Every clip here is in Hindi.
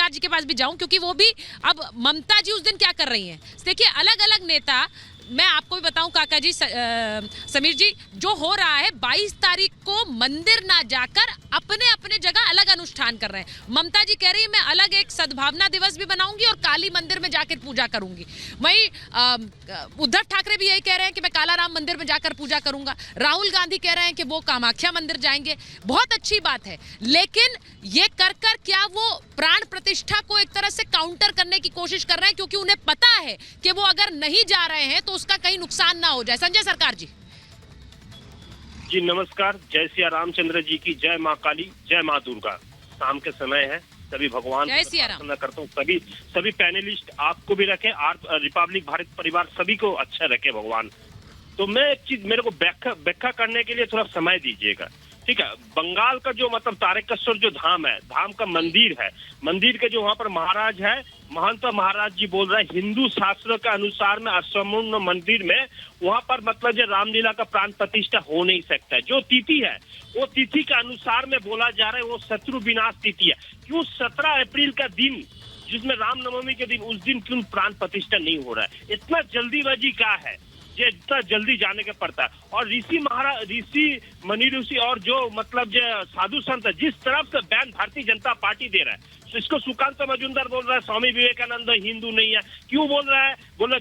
सरकार जी के पास भी जाऊं, क्योंकि वो भी अब ममता जी उस दिन क्या कर रही हैं। देखिए अलग अलग नेता, मैं आपको भी बताऊं काका जी, समीर जी, जो हो रहा है 22 तारीख को मंदिर ना जाकर अपने अपने जगह अलग अनुष्ठान कर रहे हैं। ममता जी कह रही है मैं अलग एक सद्भावना दिवस भी बनाऊंगी और काली मंदिर में जाकर पूजा करूंगी। वहीं उद्धव ठाकरे भी यही कह रहे हैं कि मैं काला राम मंदिर में जाकर पूजा करूंगा। राहुल गांधी कह रहे हैं कि वो कामाख्या मंदिर जाएंगे। बहुत अच्छी बात है, लेकिन ये कर कर क्या वो प्राण प्रतिष्ठा को एक तरह से काउंटर करने की कोशिश कर रहे हैं, क्योंकि उन्हें पता है कि वो अगर नहीं जा रहे हैं तो उसका कहीं नुकसान ना हो जाए। संजय सरकार जी। जी नमस्कार, जय सिया रामचंद्र जी की जय माँ काली, जय माँ दुर्गा। शाम के समय है, सभी भगवान प्रार्थना करता हूँ सभी पैनलिस्ट आपको भी रखे, रिपब्लिक भारत परिवार सभी को अच्छा रखे भगवान। तो मैं एक चीज, मेरे को व्याख्या करने के लिए थोड़ा समय दीजिएगा, ठीक है। बंगाल का जो मतलब तारकेश्वर जो धाम है, धाम का मंदिर है, मंदिर के जो वहाँ पर महाराज है, महंत महाराज जी बोल रहे हैं हिंदू शास्त्रों के अनुसार में असमूर्ण मंदिर में वहाँ पर मतलब जो रामलीला का प्राण प्रतिष्ठा हो नहीं सकता है। जो तिथि है वो तिथि के अनुसार में बोला जा रहा है वो शत्रु विनाश तिथि है। क्यों 17 अप्रैल का दिन जिसमें रामनवमी के दिन, उस दिन क्यों प्राण प्रतिष्ठा नहीं हो रहा है? इतना जल्दीबाजी क्या है, ये इतना जल्दी जाने का पड़ता है। और ऋषि मनी ऋषि और जो मतलब जो साधु संत है, जिस तरफ से बैन भारतीय जनता पार्टी दे रहा है, तो इसको सुकांत मजूमदार बोल रहा है स्वामी विवेकानंद हिंदू नहीं है। क्यों बोल रहा है? बोला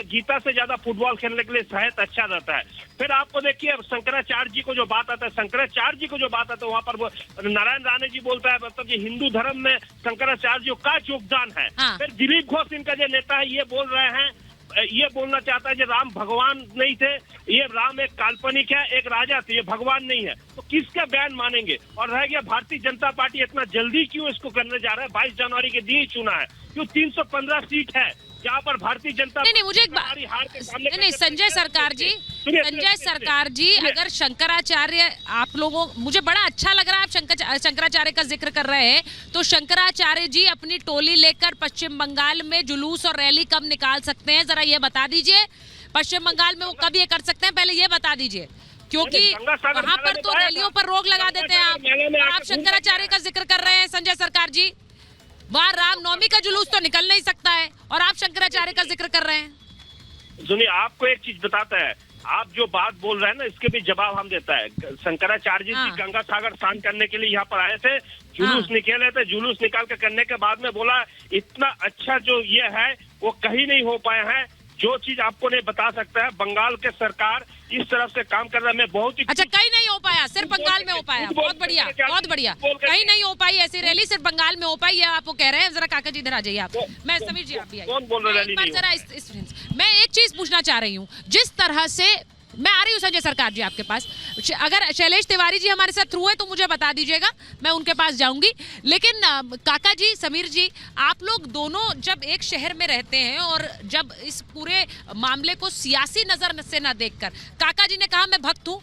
गीता से ज्यादा फुटबॉल खेलने के लिए सेहत अच्छा रहता है। फिर आपको देखिए शंकराचार्य जी को जो बात आता है, शंकराचार्य जी को जो बात आता है, वहाँ पर नारायण राणे जी बोलता है मतलब ये हिंदू धर्म में शंकराचार्य का योगदान है। फिर दिलीप घोष इनका जो नेता है ये बोल रहे हैं, ये बोलना चाहता है कि राम भगवान नहीं थे, ये राम एक काल्पनिक है, एक राजा थे, ये भगवान नहीं है। तो किसका बयान मानेंगे? और रह गया भारतीय जनता पार्टी इतना जल्दी क्यों इसको करने जा रहा है? 22 जनवरी के दिन ही चुना है, क्यों 315 सीट है जहाँ पर भारतीय जनता नहीं मुझे एक बात नहीं संजय सरकार जी, संजय सरकार जी, अगर शंकराचार्य आप लोगों, मुझे बड़ा अच्छा लग रहा है आप शंकराचार्य का जिक्र कर रहे हैं, तो शंकराचार्य जी अपनी टोली लेकर पश्चिम बंगाल में जुलूस और रैली कब निकाल सकते हैं, जरा ये बता दीजिए। पश्चिम बंगाल में वो कब ये कर सकते हैं, पहले ये बता दीजिए, क्योंकि वहाँ पर तो रैलियों पर रोक लगा देते हैं आप। और आप शंकराचार्य का जिक्र कर रहे हैं संजय सरकार जी, वहाँ रामनवमी का जुलूस तो निकल नहीं सकता है और आप शंकराचार्य का जिक्र कर रहे हैं। सुनिए, आपको एक चीज बताता है, आप जो बात बोल रहे हैं ना इसके भी जवाब हम देता है। शंकराचार्य जी गंगा सागर स्नान करने के लिए यहाँ पर आए थे, जुलूस निकाले थे, जुलूस निकाल के करने के बाद में बोला इतना अच्छा जो ये है वो कहीं नहीं हो पाए हैं। जो चीज आपको नहीं बता सकता है, बंगाल के सरकार इस तरफ से काम कर रहा है। मैं बहुत ही अच्छा, कहीं नहीं हो पाया, सिर्फ बंगाल में हो पाया। बहुत बढ़िया, बहुत बढ़िया। कहीं नहीं हो पाई ऐसी रैली, सिर्फ बंगाल में हो पाई, ये आपको कह रहे हैं। जरा काका जी इधर आ जाइए आप। मैं समीर जी आप भी आइए। कौन बोल रहा है? जरा मैं एक चीज पूछना चाह रही हूँ, जिस तरह से मैं आ रही हूँ संजय सरकार जी आपके पास, अगर शैलेश तिवारी जी हमारे साथ थ्रू है तो मुझे बता दीजिएगा, मैं उनके पास जाऊंगी। लेकिन काका जी, समीर जी, आप लोग दोनों जब एक शहर में रहते हैं और जब इस पूरे मामले को सियासी नजर से ना देखकर, काका जी ने कहा मैं भक्त हूँ,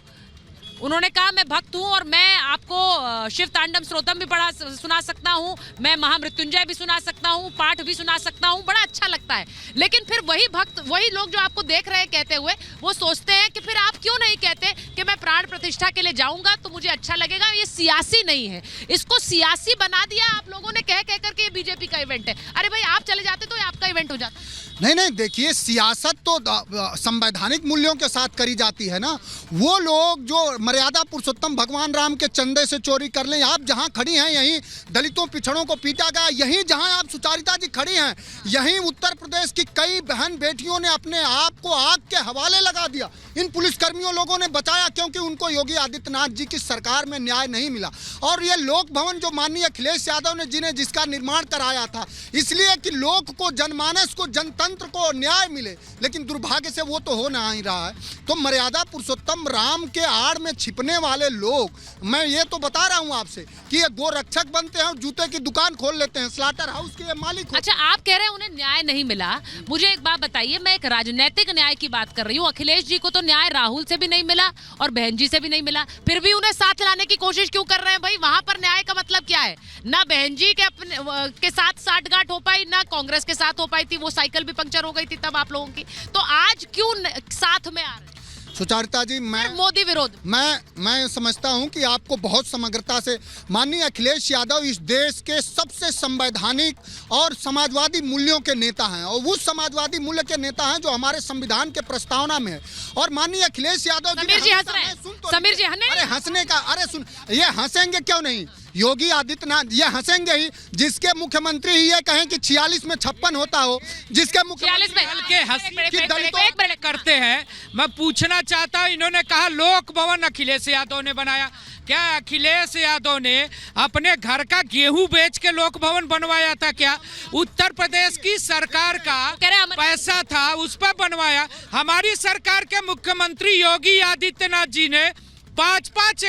उन्होंने कहा मैं भक्त हूँ और मैं आपको शिव तांडव स्तोत्रम भी पढ़ा सुना सकता हूँ, मैं महामृत्युंजय भी सुना सकता हूँ, पाठ भी सुना सकता हूँ, बड़ा अच्छा लगता है। लेकिन फिर वही भक्त, वही लोग जो आपको देख रहे हैं कहते हुए, वो सोचते हैं कि फिर आप क्यों नहीं कहते कि मैं प्राण प्रतिष्ठा के लिए जाऊंगा तो मुझे अच्छा लगेगा। ये सियासी नहीं है, इसको सियासी बना दिया आप लोगों ने कह कर के ये बीजेपी का इवेंट है। अरे भाई आप चले जाते तो आपका इवेंट हो जाता। नहीं, देखिए सियासत तो संवैधानिक मूल्यों के साथ करी जाती है ना। वो लोग जो मर्यादा पुरुषोत्तम भगवान राम के चंदे से चोरी कर लें, आप जहां खड़ी हैं यहीं दलितों पिछड़ों को पीटा गया, यहीं जहां आप सुचारिता जी खड़ी हैं, यहीं उत्तर प्रदेश की कई बहन बेटियों ने अपने आप को आग के हवाले लगा दिया। इन पुलिसकर्मियों लोगों ने बचाया क्योंकि उनको योगी आदित्यनाथ जी की सरकार में न्याय नहीं मिला। और ये लोक भवन जो माननीय अखिलेश यादव ने जिसका निर्माण कराया था, इसलिए कि लोक को, जनमानस को, जनतंत्र को न्याय मिले, लेकिन दुर्भाग्य से वो तो हो नहीं रहा है। तो मर्यादा पुरुषोत्तम राम के आड़ में छिपने वाले लोग, मैं ये तो बता रहा हूँ आपसे कि ये गोरक्षक बनते हैं और जूते की दुकान खोल लेते हैं, स्लाटर हाउस के मालिक। अच्छा, आप कह रहे हैं उन्हें न्याय नहीं मिला। मुझे एक बात बताइए, मैं एक राजनीतिक न्याय की बात कर रही हूँ। अखिलेश जी को तो न्याय राहुल से भी नहीं मिला और बहन जी से भी नहीं मिला, फिर भी उन्हें साथ लाने की कोशिश क्यों कर रहे हैं? भाई वहां पर न्याय का मतलब क्या है? ना बहन जी के साथ साठगांठ हो पाई, ना कांग्रेस के साथ हो पाई थी, वो साइकिल भी पंक्चर हो गई थी तब आप लोगों की, तो आज क्यों साथ में आ रहे हैं? सुचारिता जी, मैं मोदी विरोध। मैं समझता हूं कि आपको बहुत समग्रता से माननीय अखिलेश यादव इस देश के सबसे संवैधानिक और समाजवादी मूल्यों के नेता हैं, और उस समाजवादी मूल्य के नेता हैं जो हमारे संविधान के प्रस्तावना में है। और माननीय अखिलेश यादव समीर जी हंस रहे हैं, समीर जी अरे हंसने का, अरे सुन, ये हंसेंगे क्यों नहीं? योगी आदित्यनाथ ये हंसेंगे ही जिसके मुख्यमंत्री ही ये कहें कि 46 में 56 होता हो, जिसके मुख्यमंत्री करते हैं। मैं पूछना चाहता हूं, इन्होंने कहा लोक भवन अखिलेश यादव ने बनाया। क्या अखिलेश यादव ने अपने घर का गेहूं बेच के लोक भवन बनवाया था क्या? उत्तर प्रदेश की सरकार का पैसा था, उस पर बनवाया। हमारी सरकार के मुख्यमंत्री योगी आदित्यनाथ जी ने 5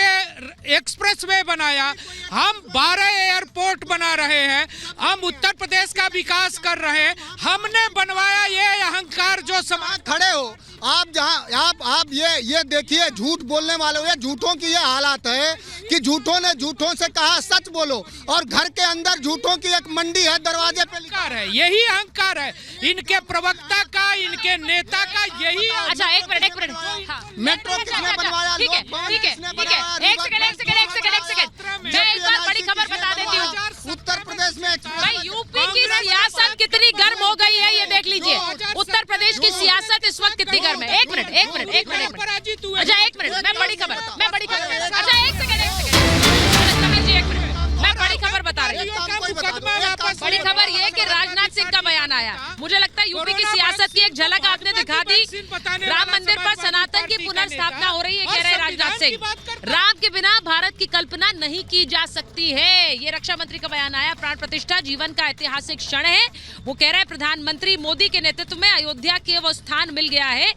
एक्सप्रेसवे बनाया। हम 12 एयरपोर्ट बना रहे हैं। हम उत्तर प्रदेश का विकास कर रहे हैं। हमने बनवाया। ये अहंकार जो समाज खड़े हो आप, जहां आप ये देखिए, झूठ बोलने वाले, ये झूठों की ये हालात है कि झूठों ने झूठों से कहा सच बोलो, और घर के अंदर झूठों की एक मंडी है, दरवाजे पे लिखा है। यही अहंकार है इनके प्रवक्ता का, इनके नेता का। यही अच्छा, एक मिनट मेट्रो किसने बनवाया? ठीक है, एक सेकंड मैं एक बार बड़ी खबर बता देती हूँ। उत्तर प्रदेश में भाई यूपी की सियासत कितनी गर्म हो गई है ये देख लीजिए। उत्तर प्रदेश की सियासत इस वक्त कितनी गर्म है। एक मिनट अच्छा, एक मिनट मैं बड़ी खबर अच्छा, एक सेकंड समीर जी, एक मिनट मैं बड़ी खबर बता रही हूँ। बड़ी खबर ये कि राजनाथ सिंह का बयान आया। मुझे लगता है यूपी की सियासत की एक झलक आपने दिखा दी। राम मंदिर पर सनातन की पुनर्स्थापना हो रही है, कह रहे राजनाथ सिंह। राम के बिना भारत की कल्पना नहीं की जा सकती है, ये रक्षा मंत्री का बयान आया। प्राण प्रतिष्ठा जीवन का ऐतिहासिक क्षण है, वो कह रहे हैं। प्रधानमंत्री मोदी के नेतृत्व में अयोध्या के वो स्थान मिल गया है,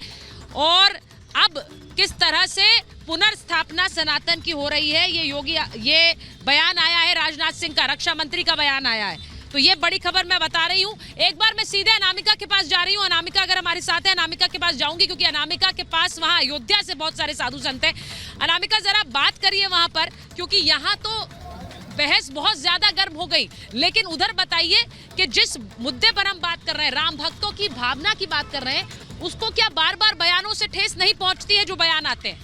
और अब किस तरह से पुनर्स्थापना सनातन की हो रही है, ये बयान आया है राजनाथ सिंह का, रक्षा मंत्री का बयान आया है। तो ये बड़ी खबर मैं बता रही हूँ। एक बार मैं सीधे अनामिका के पास जा रही हूँ। अनामिका अगर हमारे साथ है, अनामिका के पास जाऊंगी, क्योंकि अनामिका के पास वहाँ अयोध्या से बहुत सारे साधु संत हैं। अनामिका जरा बात करिए वहां पर, क्योंकि यहाँ तो बहस बहुत ज्यादा गर्म हो गई। लेकिन उधर बताइए कि जिस मुद्दे पर हम बात कर रहे हैं, राम भक्तों की भावना की बात कर रहे हैं, उसको क्या बार बार बयानों से ठेस नहीं पहुंचती है जो बयान आते हैं?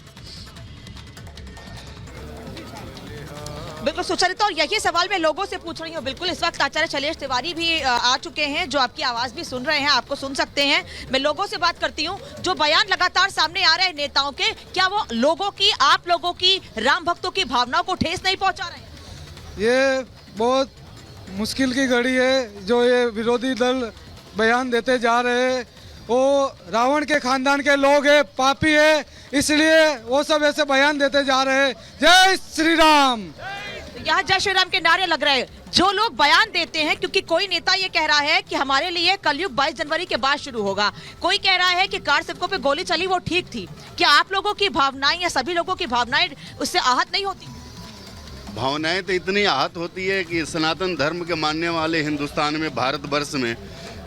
बिल्कुल सुचरिता, और यही सवाल मैं लोगों से पूछ रही हूँ। बिल्कुल इस वक्त आचार्य शैलेश तिवारी भी आ चुके हैं, जो आपकी आवाज भी सुन रहे हैं, आपको सुन सकते हैं। मैं लोगों से बात करती हूँ। जो बयान लगातार सामने आ रहे हैं नेताओं के, क्या वो लोगों की, आप लोगों की, राम भक्तों की भावनाओं को ठेस नहीं पहुंचा रहे हैं? ये बहुत मुश्किल की घड़ी है जो ये विरोधी दल बयान देते जा रहे हैं। वो रावण के खानदान के लोग हैं, पापी है, इसलिए वो सब ऐसे बयान देते जा रहे हैं। जय श्री राम। यहाँ जय श्री राम के नारे लग रहे हैं। जो लोग बयान देते हैं, क्योंकि कोई नेता ये कह रहा है कि हमारे लिए कलयुग 22 जनवरी के बाद शुरू होगा, कोई कह रहा है कि कार सेवकों पे गोली चली वो ठीक थी। क्या आप लोगों की भावनाएं या सभी लोगों की भावनाएं उससे आहत नहीं होती? भावनाएं तो इतनी आहत होती है कि सनातन धर्म के मानने वाले हिंदुस्तान में, भारतवर्ष में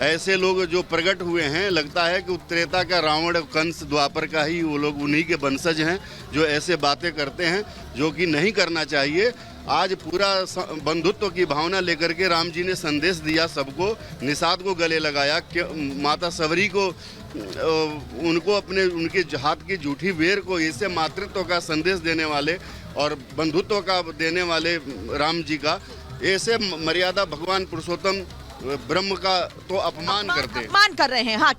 ऐसे लोग जो प्रकट हुए हैं, लगता है कि त्रेता का रावण, कंस, द्वापर का ही वो लोग, उन्हीं के वंशज हैं जो ऐसे बातें करते हैं, जो कि नहीं करना चाहिए। आज पूरा बंधुत्व की भावना लेकर के राम जी ने संदेश दिया सबको, निषाद को गले लगाया, माता सबरी को, उनको अपने, उनके हाथ की जूठी बेर को, इससे मातृत्व का संदेश देने वाले और बंधुत्व का देने वाले राम जी का ऐसे मर्यादा भगवान पुरुषोत्तम ब्रह्म का तो अपमान कर रहे हैं। हाँ,